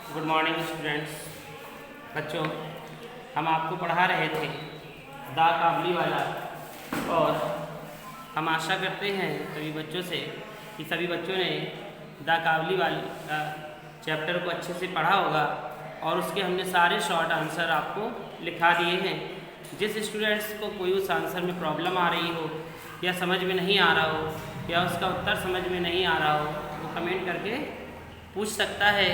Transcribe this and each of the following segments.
Good morning students. बच्चों, हम आपको पढ़ा रहे थे दा काबली वाला, और हम आशा करते हैं सभी बच्चों से कि सभी बच्चों ने दा काबली वाला चैप्टर को अच्छे से पढ़ा होगा और उसके हमने सारे शॉर्ट आंसर आपको लिखा दिए हैं। जिस स्टूडेंट्स को कोई उस आंसर में प्रॉब्लम आ रही हो या समझ में नहीं आ रहा हो या उसका उत्तर समझ में नहीं आ रहा हो, वो कमेंट करके पूछ सकता है।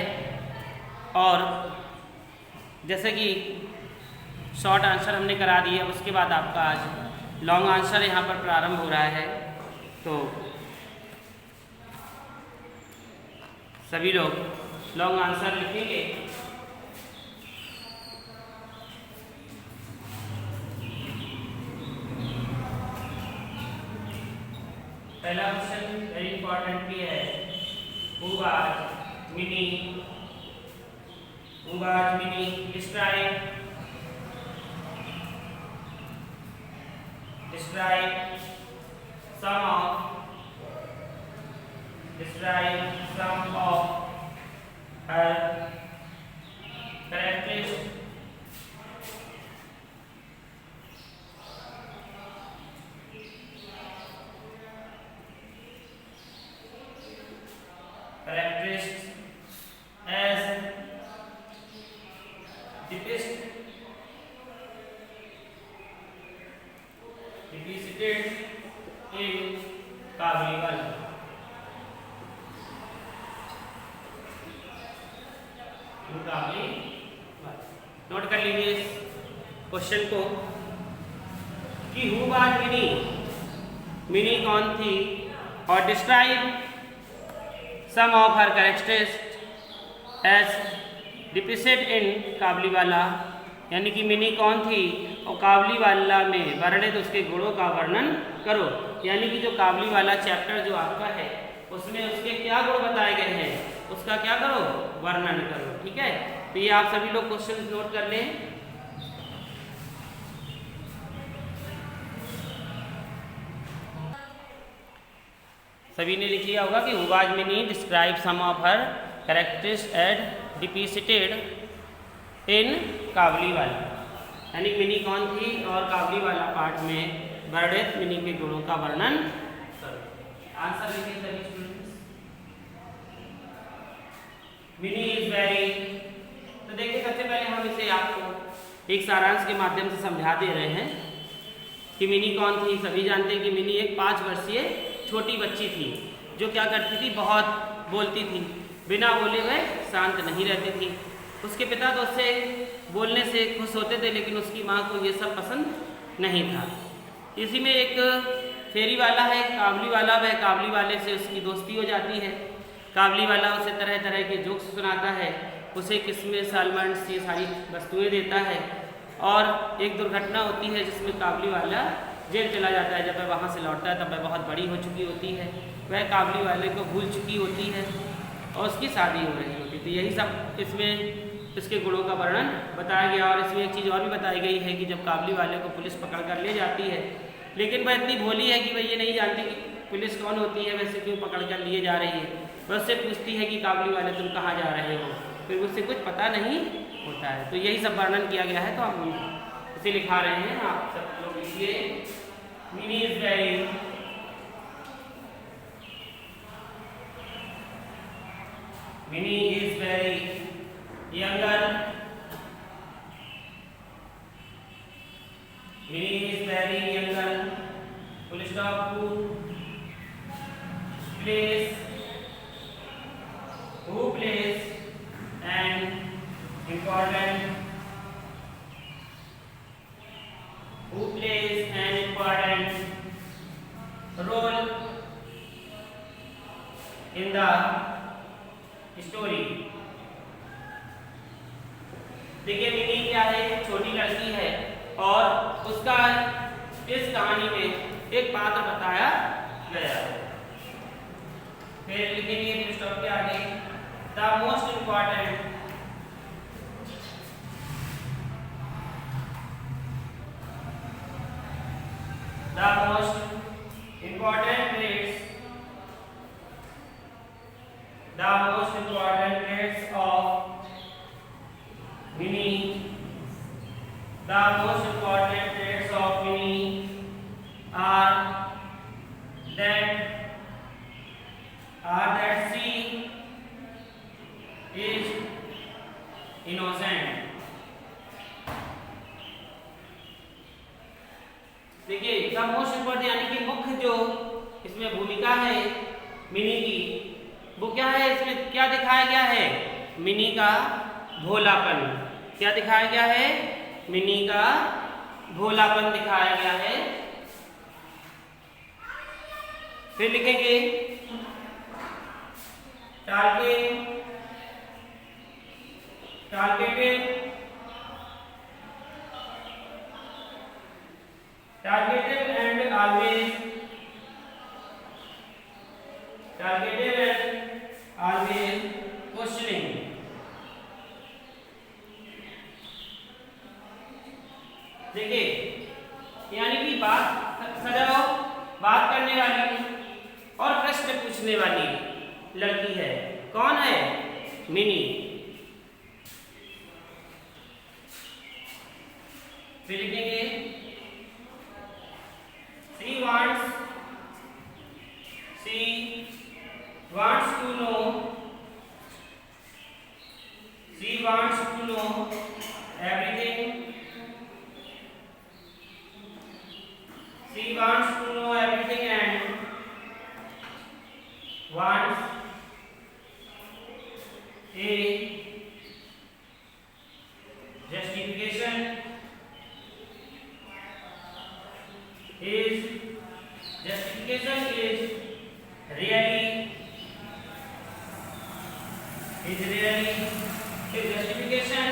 और जैसे कि शॉर्ट आंसर हमने करा दिए, अब उसके बाद आपका आज लॉन्ग आंसर यहाँ पर प्रारंभ हो रहा है। तो सभी लोग लॉन्ग आंसर लिखेंगे। पहला क्वेश्चन वेरी इंपॉर्टेंट भी है। Who was mini describe some of her characteristics. As depicted in काबली वाला। नोट कर लीजिए इस क्वेश्चन को कि हु वाज मिनी, मिनी कौन थी, और describe some of her characteristics as depicted in Kabuliwala, यानी कि मिनी कौन थी और काबली वाला में वर्णित उसके गुणों का वर्णन करो। यानी कि जो काबली वाला चैप्टर जो आपका है उसमें उसके क्या गुण बताए गए हैं, उसका क्या करो, वर्णन करो। ठीक है, तो ये आप सभी लोग क्वेश्चन नोट कर लें। सभी ने लिख लिया होगा कि who was Mini describe some of her characteristics as depicted in Kabuliwala, यानी मिनी कौन थी और काबली वाला पार्ट में वर्णित मिनी के गुणों का वर्णन करो। आंसर लिखिए सभी स्टूडेंट्स। मिनी इज वेरी, तो देखिए सबसे पहले हम इसे आपको एक सारांश के माध्यम से समझा दे रहे हैं कि मिनी कौन थी। सभी जानते हैं कि मिनी एक 5 वर्षीय छोटी बच्ची थी जो क्या करती थी, बहुत बोलती थी, बिना बोले हुए शांत नहीं रहती थी। उसके पिता तो उससे बोलने से खुश होते थे, लेकिन उसकी माँ को ये सब पसंद नहीं था। इसी में एक फेरी वाला है काबली वाला, वह काबली वाले से उसकी दोस्ती हो जाती है। काबली वाला उसे तरह तरह के जोक्स सुनाता है, उसे किस्में सालमंड्स ये सारी वस्तुएं देता है, और एक दुर्घटना होती है जिसमें काबली वाला जेल चला जाता है। जब वह वहाँ से लौटता है तब वह बहुत बड़ी हो चुकी होती है, वह काबली वाले को भूल चुकी होती है और उसकी शादी हो रही होती थी। यही सब इसमें इसके गुणों का वर्णन बताया गया। और इसमें एक चीज़ और भी बताई गई है कि जब काबली वाले को पुलिस पकड़ कर ले जाती है, लेकिन वह इतनी भोली है कि वह ये नहीं जानती कि पुलिस कौन होती है, वैसे क्यों पकड़ कर लिए जा रही है। वह उससे पूछती है कि काबली वाले तुम कहाँ जा रहे हो, फिर उससे कुछ पता नहीं होता है। तो यही सब वर्णन किया गया है, तो हम इसे लिखा रहे हैं। आप सब लोग लिखिए। Mini is very, mini is very younger, Minnie is very younger, full stop, who plays an important role in the story। देखिए मिनी क्या है, एक छोटी लड़की है और उसका इस कहानी में एक पात्र बताया गया है। फिर लिखेंगे फिर स्टॉप के आगे, the most important traits of Mini. The most important traits of Mini are that she is innocent. देखिए द मोस्ट इम्पोर्टेंट यानी कि मुख्य जो इसमें भूमिका है मिनी की, वो क्या है, इसमें क्या दिखाया गया है, मिनी का भोलापन। क्या दिखाया गया है, मिनी का भोलापन दिखाया गया है। फिर लिखेंगे targeted and always questioning। देखिए यानी कि सदैव बात करने वाली और प्रश्न पूछने वाली लड़की है। कौन है, मिनी। फिर लिखेंगे she wants to know everything and wants a justification is really justification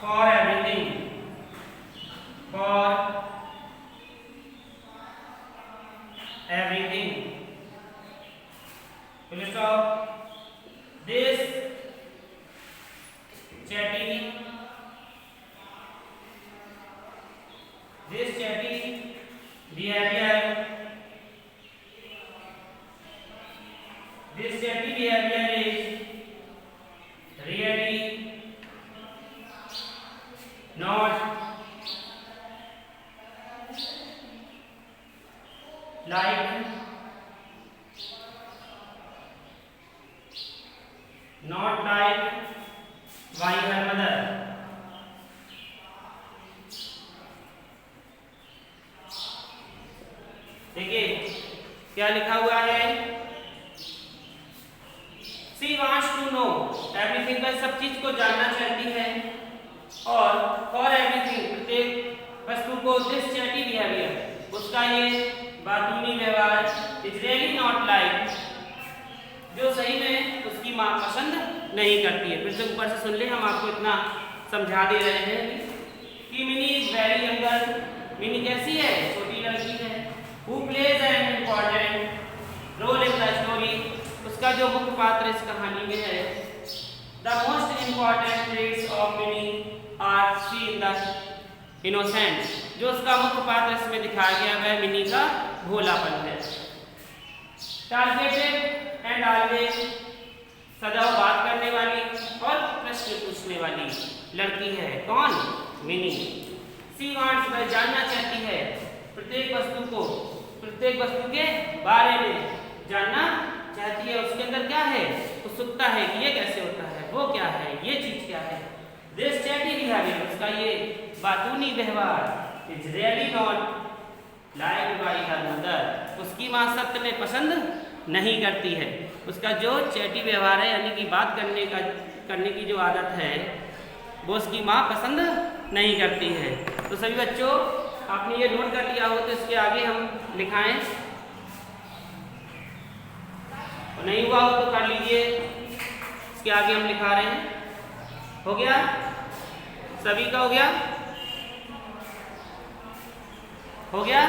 for everything full stop। this chatty behavior is really not like by her mother। देखिए क्या लिखा हुआ है, she wants to know everything, वह सब चीज को जानना चाहती है, और फॉर एवरीथिंग प्रत्येक वस्तु को, दिस चैटी बिहेवियर उसका ये बातूनी व्यवहार, इज रियली नॉट लाइक जो सही में उसकी माँ पसंद नहीं करती है। फिर से ऊपर से सुन ले, हम आपको इतना समझा दे रहे हैं कि Mini is very young girl, Mini कैसी है, छोटी लड़की है। Who plays an important role in the story, उसका जो मुख्य पात्र इस कहानी में है। The most important traits of Mini are she in the innocent, जो उसका मुख्य पात्र इसमें दिखाया गया वह मिनी का भोलापन है। टारगेटेड एंड ऑलवेज, सदैव बात करने वाली और प्रश्न पूछने वाली लड़की है। कौन, मिनी। सी वांट्स, वह जानना चाहती है, प्रत्येक वस्तु के बारे में जानना चाहती है। उसके अंदर क्या है, उत्सुकता है कि ये कैसे होता है, वो क्या है, ये चीज क्या है। दिस चैटी बिहेवियर, उसका ये बातूनी व्यवहार, is really not like bye her mother, उसकी माँ सत्य में पसंद नहीं करती है। उसका जो चैटी व्यवहार है यानी कि बात करने की जो आदत है वो उसकी माँ पसंद नहीं करती है। तो सभी बच्चों आपने ये नोट कर लिया हो तो इसके आगे हम लिखाएं, और नहीं हुआ हो तो कर लीजिए। इसके आगे हम लिखा रहे हैं। हो गया, सभी का हो गया, हो गया।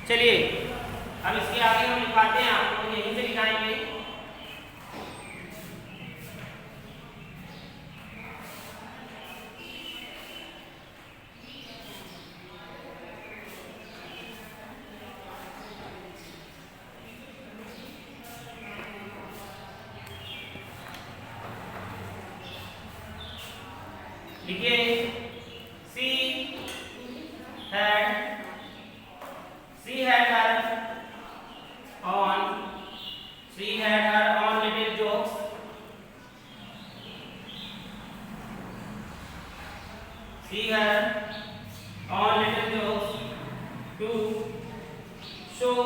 चलिए अब इसके आगे हम लिखाते हैं, आपको यहीं से लिखाएंगे। लिखिए she had her on little jokes. She had on little jokes to show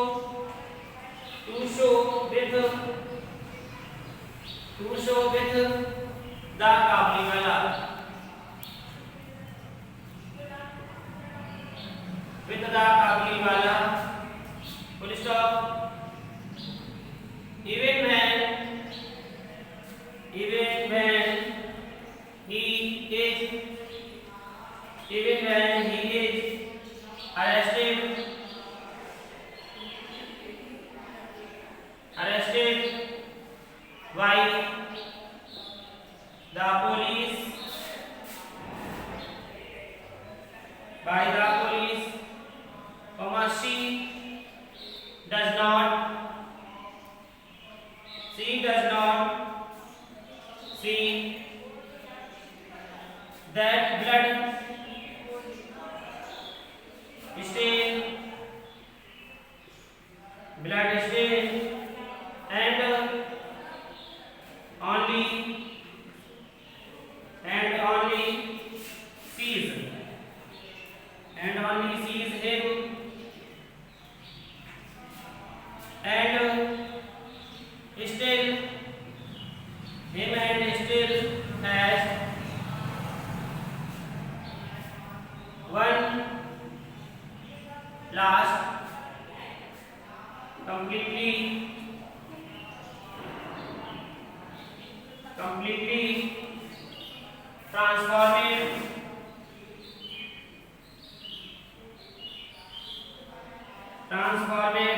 with the Kabuliwala, with the Kabuliwala, full stop. Even when he is arrested by the police, she does not see that blood stain and only sees him and still has one last completely transformed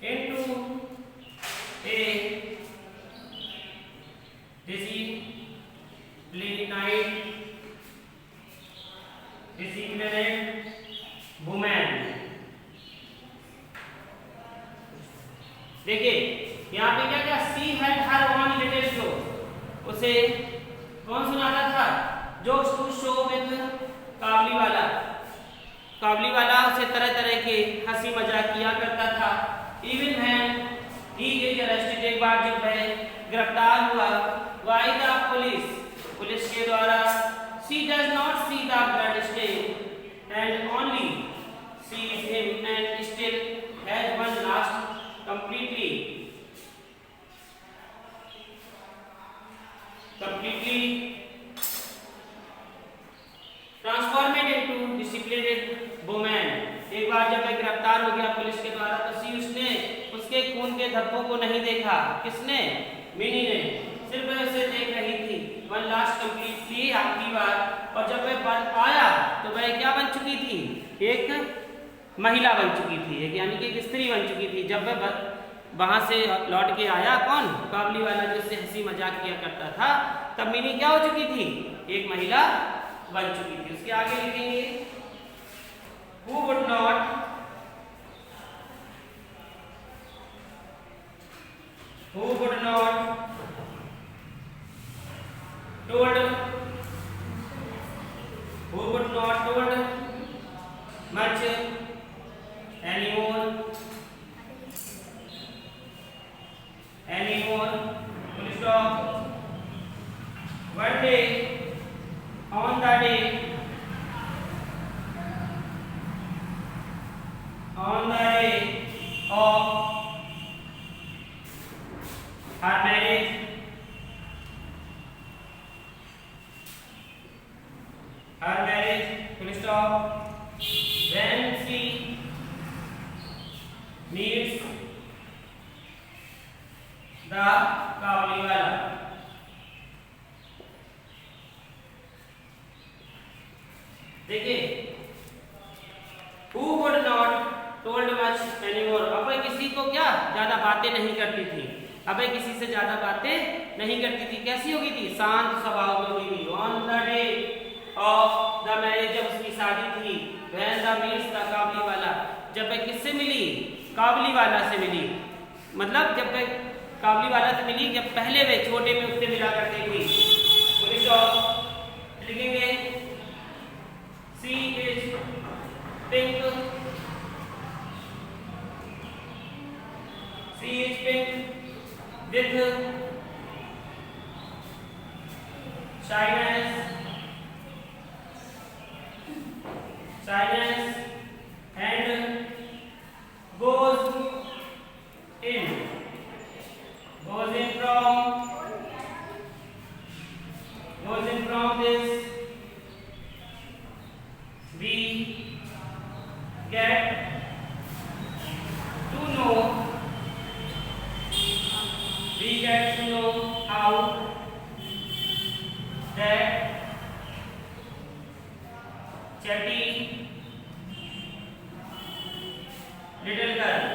into a disciplined woman. देखिए यहाँ पे क्या क्या she had her one little show, उसे कौन सुनाता था? Jokes to show with Kabuliwala उसे तरह तरह के हंसी मजाक किया करता था। Even when he is arrested, एक बार जब वह गिरफ्तार हुआ, बाय द पुलिस के द्वारा, she does not see the blood stain and only sees him and still has one last completely transformed into disciplined woman। एक बार जब वह गिरफ्तार हो गया पुलिस के द्वारा, तो उसने उसके खून के धब्बों को नहीं देखा। किसने? मिनी ने। सिर्फ वह उसे देख रही थी। वन लास्ट कंप्लीटली, आखिरी बार। और जब वह आया तो वह क्या बन चुकी थी? एक महिला बन चुकी थी, एक यानी कि एक स्त्री बन चुकी थी। जब वह वहां से लौट के आया, कौन? काबुलीवाला, जिससे हंसी मजाक किया करता था, तब मिनी क्या हो चुकी थी? एक महिला बन चुकी थी। उसके आगे लिखेंगे who would not told much anymore, full stop. One day, on the day of her marriage, full stop. When she meets the Kabuliwala, देखिए who would not told much anymore, अब वह किसी को क्या ज्यादा बातें नहीं करती थी। अब वह किसी से ज्यादा बातें नहीं करती थी। कैसी हो गई थी? शांत स्वभाव में हुई थी। On the day of the marriage, जब उसकी शादी थी। when the meets the Kabuliwala, जब वह किससे मिली? काबुलीवाला से मिली। मतलब जब वह काबुलीवाला से मिली, जब पहले वे छोटे में उससे मिला करती थी। स्टॉप लिखेंगे she is pink, she is pink with shyness, shyness and goes in from this we get to know how that chatty little girl,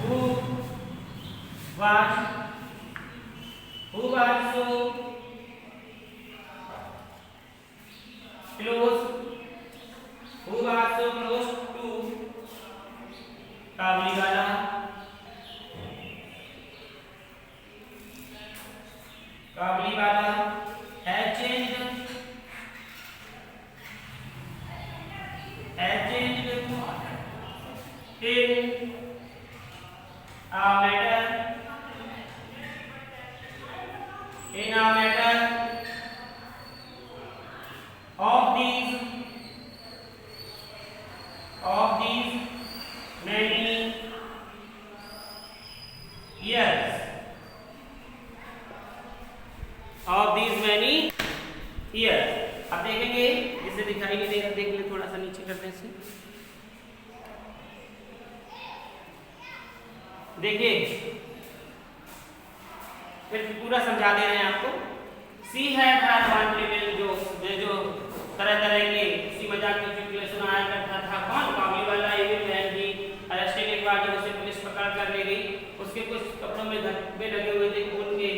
who was so close to Kabuliwala, has changed in a matter of these many years, अब देखेंगे जिसे दिखाई नहीं देगा, देख ले थोड़ा सा नीचे करने से। देखिए फिर पूरा समझा दे रहे हैं आपको। सी हैड जो तरह तरह के सी मजाक के चुटकुले सुनाया करता था, कौन? काबुलीवाला। अरेस्टेड, एक बार जब उसे पुलिस पकड़ कर ले गई, उसके कुछ कपड़ों में धब्बे लगे हुए थे खून के।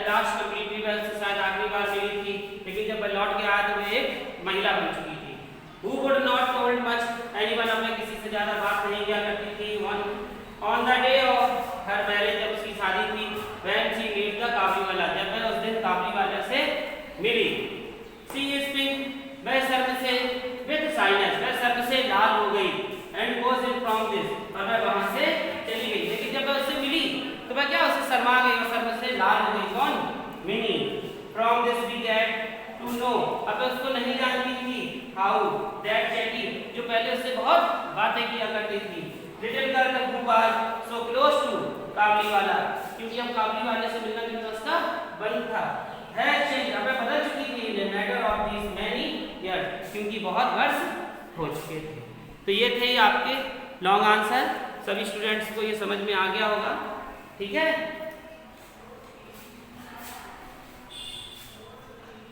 लास्ट कंप्लीटली वह उससे शायद आखिरी बार मिली थी, लेकिन जब वह लौट के आया तो वह एक महिला बन चुकी थी। Who would not told much, anyone, अपने किसी से ज्यादा बात नहीं किया करती थी। On the day of her marriage, जब उसकी शादी थी, when she met the Kabuliwala, जब वह उस दिन काबुलीवाला से मिली। She is pink, वह शर्म से, with shyness, वह शर्म से लाल हो गई, and goes in from this, और वह वहां से चली गई। लेकिन जब वह उससे मिली तो वह क्या, उससे शर्मा गई और शर्म से लाल हो गई। कौन? Mini. From this we get to know, अब उसको नहीं जानती थी, how that chatty, जो पहले उससे बहुत बातें किया करती थी, little girl who was so close to Kabuliwala, क्योंकि हम काबुलीवाले से मिलना जुलना उसका बंद था। है चेंज, अब बदल चुकी थी, in a matter of these many years, क्योंकि बहुत वर्ष हो चुके थे। तो ये थे आपके लॉन्ग आंसर। सभी स्टूडेंट्स को ये समझ में आ गया होगा, ठीक है।